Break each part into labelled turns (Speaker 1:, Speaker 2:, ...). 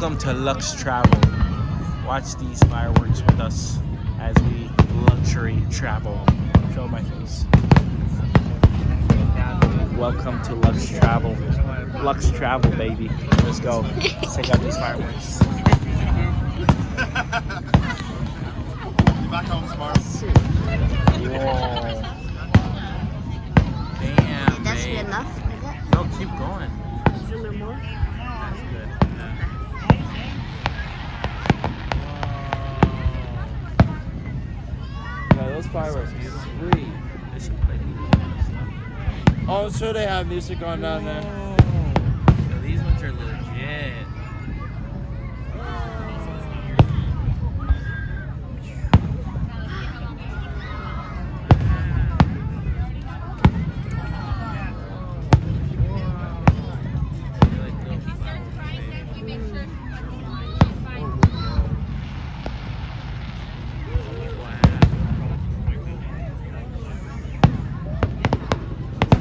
Speaker 1: Welcome to Lux Travel. Watch these fireworks with us as we luxury travel. Show my face. Welcome to Lux Travel. Lux Travel, baby. Let's go. Let's check out these fireworks.
Speaker 2: Back home tomorrow.
Speaker 1: Whoa. Damn,
Speaker 3: That's
Speaker 1: babe.
Speaker 3: good enough, is it?
Speaker 1: No, keep going.
Speaker 3: Is there more?
Speaker 1: That's good.
Speaker 4: No, those fireworks are sweet.
Speaker 1: They should play these.
Speaker 4: Oh, I'm sure they have music on down there.
Speaker 1: So these ones are legit.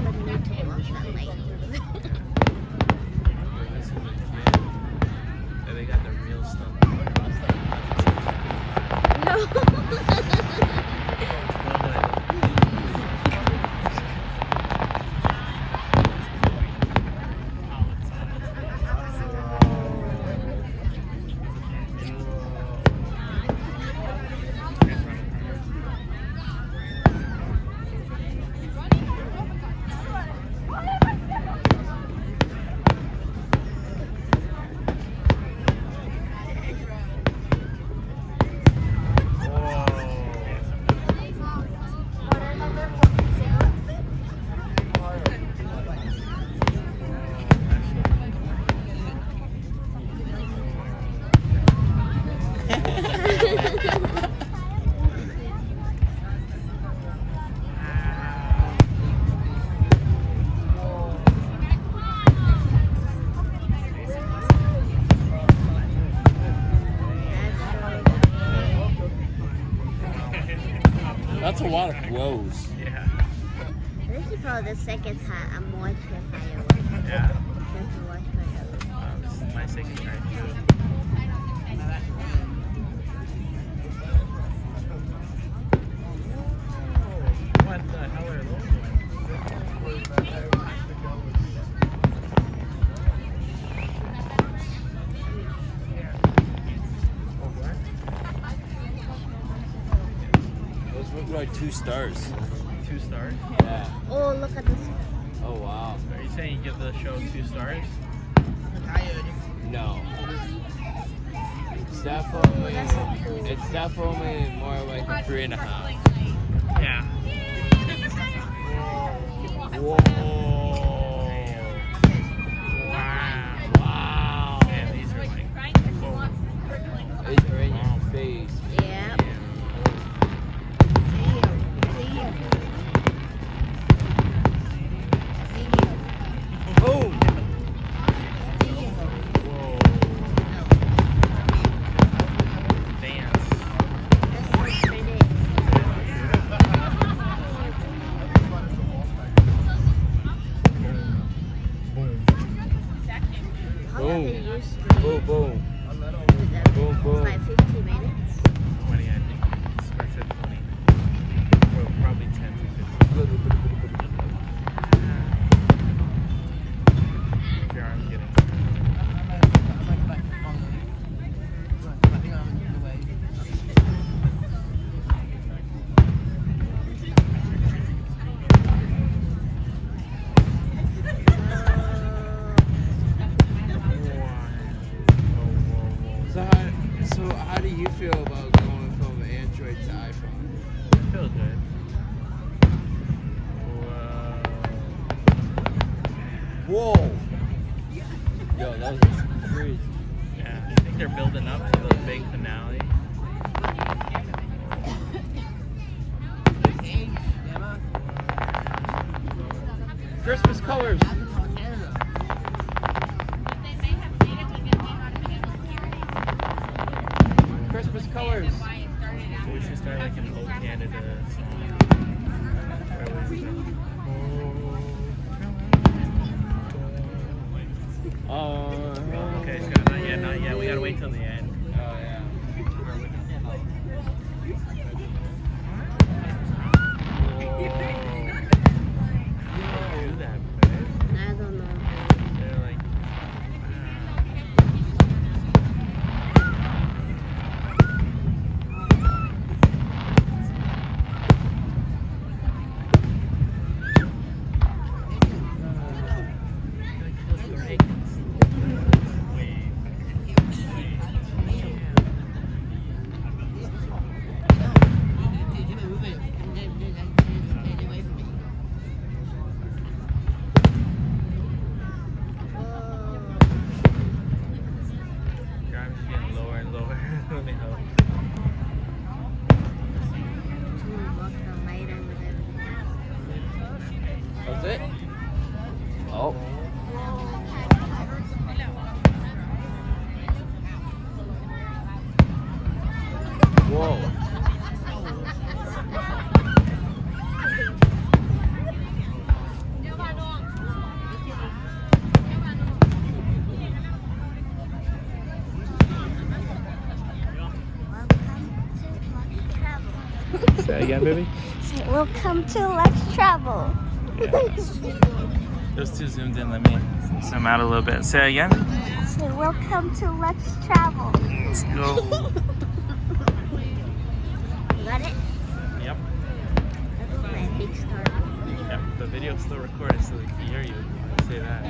Speaker 3: Somebody need to watch that light.
Speaker 1: They got the real stuff.
Speaker 4: That's a lot of blows.
Speaker 1: Yeah.
Speaker 3: This is probably the second time I'm watching fireworks.
Speaker 1: Yeah.
Speaker 3: Since we watched fireworks.
Speaker 1: This is my second time too. What the hell are those
Speaker 4: Those look like 2 stars.
Speaker 1: 2 stars?
Speaker 4: Yeah.
Speaker 3: Oh, look at this.
Speaker 4: Oh, wow.
Speaker 1: Are you saying you give the show 2 stars?
Speaker 4: No. It's definitely,
Speaker 3: That's so cool.
Speaker 4: it's definitely more like a 3.5.
Speaker 1: Yeah.
Speaker 4: Whoa.
Speaker 1: Wow.
Speaker 4: Wow.
Speaker 1: Man, these are like, whoa.
Speaker 4: These are in your face.
Speaker 3: Yeah.
Speaker 4: Boom.
Speaker 1: Whoa. Dance.
Speaker 3: That's so pretty. How
Speaker 4: Boom.
Speaker 3: does it use to
Speaker 4: Boom, boom.
Speaker 3: do that?
Speaker 4: Boom, boom.
Speaker 3: It's like 50 minutes.
Speaker 1: 20, I think. It starts at 20. Well, probably 10 to 15. Your arm's getting
Speaker 4: So how do you feel about going from Android to iPhone?
Speaker 1: I feel good. Whoa.
Speaker 4: Whoa! Yo, that was crazy.
Speaker 1: Yeah, I think they're building up to the big finale.
Speaker 4: Christmas colors. Christmas colors.
Speaker 1: So we should start like an old Canada song. Where was it?
Speaker 4: Oh.
Speaker 1: Okay, so not yet, not yet. We wait till the end.
Speaker 4: Oh yeah.
Speaker 1: Do that, babe.
Speaker 3: I don't know.
Speaker 1: They're like, gravity's getting lower and lower. Let me help.
Speaker 3: Walk the light under there.
Speaker 4: That's it? Oh. Whoa.
Speaker 1: Say that again, baby.
Speaker 3: Welcome to Let's Travel.
Speaker 1: Those two zoomed in. Let me zoom out a little bit. Say it again.
Speaker 3: Say welcome to Let's Travel.
Speaker 1: Let's go.
Speaker 3: You got it?
Speaker 1: Yep.
Speaker 3: That's my big star.
Speaker 1: Yep. The video's still recorded, so they can hear you. Say that.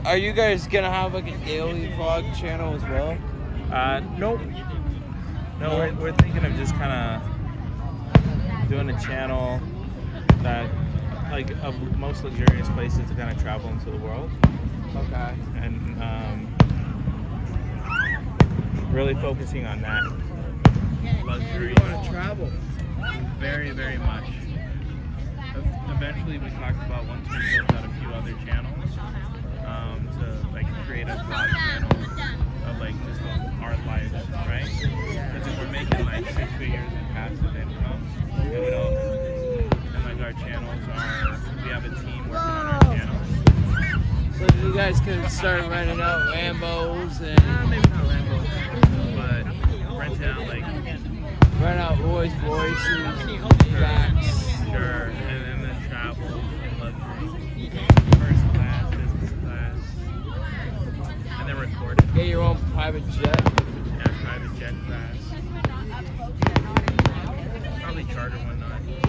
Speaker 4: Are you guys gonna have like a daily vlog channel as well?
Speaker 1: Nope. No, we're thinking of just kind of doing a channel that, like, of most luxurious places to kind of travel into the world.
Speaker 4: Okay.
Speaker 1: And really focusing on that. Luxury.
Speaker 4: You want to travel?
Speaker 1: Very, very much. Eventually, we talked about once we built out a few other channels, to like create a vlog channel of like just our lives, right? Because if we're making like 6 figures in passive income, and we don't, and like our channels are, we have a team working on our channels.
Speaker 4: So you guys could start renting out Lambos and
Speaker 1: Maybe not Lambos, but renting out like
Speaker 4: rent out Rolls Royces, Max.
Speaker 1: sure, and then travel in luxury, first class, business class, and then record it.
Speaker 4: Get your own private jet.
Speaker 1: Yeah, private jet class. Probably charter one, not private.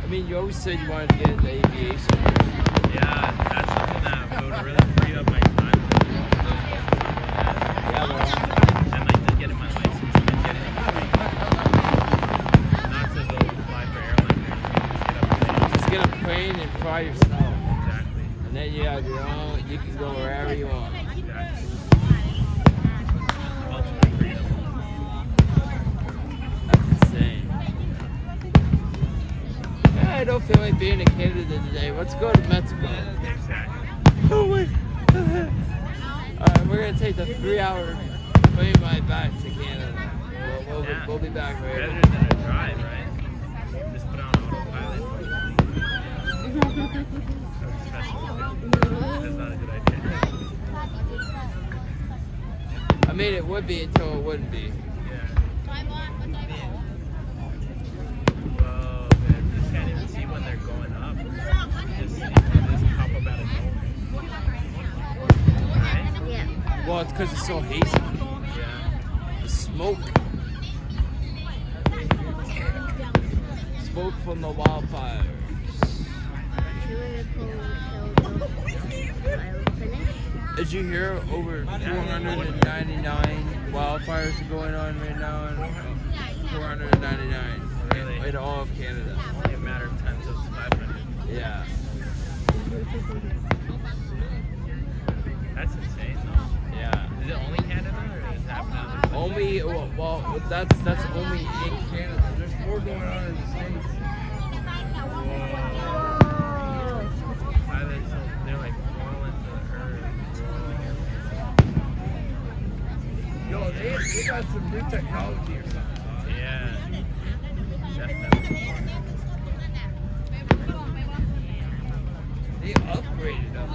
Speaker 4: I mean, you always said you wanted to get into aviation.
Speaker 1: Yeah, that's something that would really free up my time.
Speaker 4: Yeah, well,
Speaker 1: And like just getting my license and then getting it free. Not to go fly for airlines or anything,
Speaker 4: just get a plane and fly yourself.
Speaker 1: Exactly.
Speaker 4: And then you have your own, you can go wherever you want.
Speaker 1: Exactly. Ultimate freedom.
Speaker 4: That's insane. Yeah, I don't feel like being in Canada today. Let's go to Mexico.
Speaker 1: Exactly.
Speaker 4: Oh wait. Alright, we're gonna take the 3-hour plane ride back to Canada.
Speaker 1: Yeah.
Speaker 4: We'll be back
Speaker 1: Better
Speaker 4: later.
Speaker 1: than a drive, right? Just put on autopilot. That's not a good idea.
Speaker 4: I mean, it would be until it wouldn't be.
Speaker 1: Yeah. Whoa, man. You can't even see when they're going up. Just pop up out of nowhere. Right?
Speaker 3: Yeah.
Speaker 4: Well, it's because it's so hazy.
Speaker 1: Yeah.
Speaker 4: The smoke. Smoke from the wildfires. Did you hear over 499 wildfires are going on right now? 499
Speaker 1: Really?
Speaker 4: in all of Canada.
Speaker 1: Only a matter of times of 500.
Speaker 4: Yeah.
Speaker 1: That's insane, though.
Speaker 4: Yeah.
Speaker 1: Is it only Canada or does it happen in other places?
Speaker 4: Only, well, that's only in Canada. There's more going on in the States.
Speaker 1: Pilots, they're like falling to the earth, rolling everything.
Speaker 4: Yo, they got some new technology or something. They upgraded them.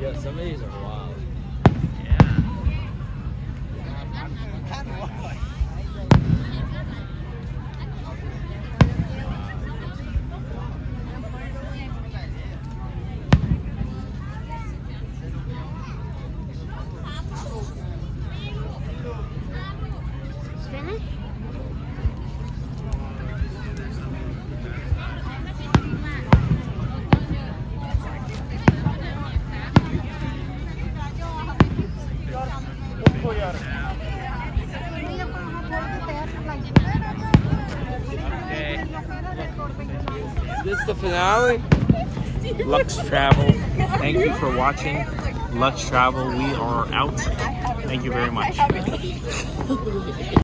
Speaker 4: Yeah, some of these are wild.
Speaker 3: Finish?
Speaker 4: This the finale?
Speaker 1: Lux Travel. Thank you for watching. Lux Travel, we are out. Thank you very much.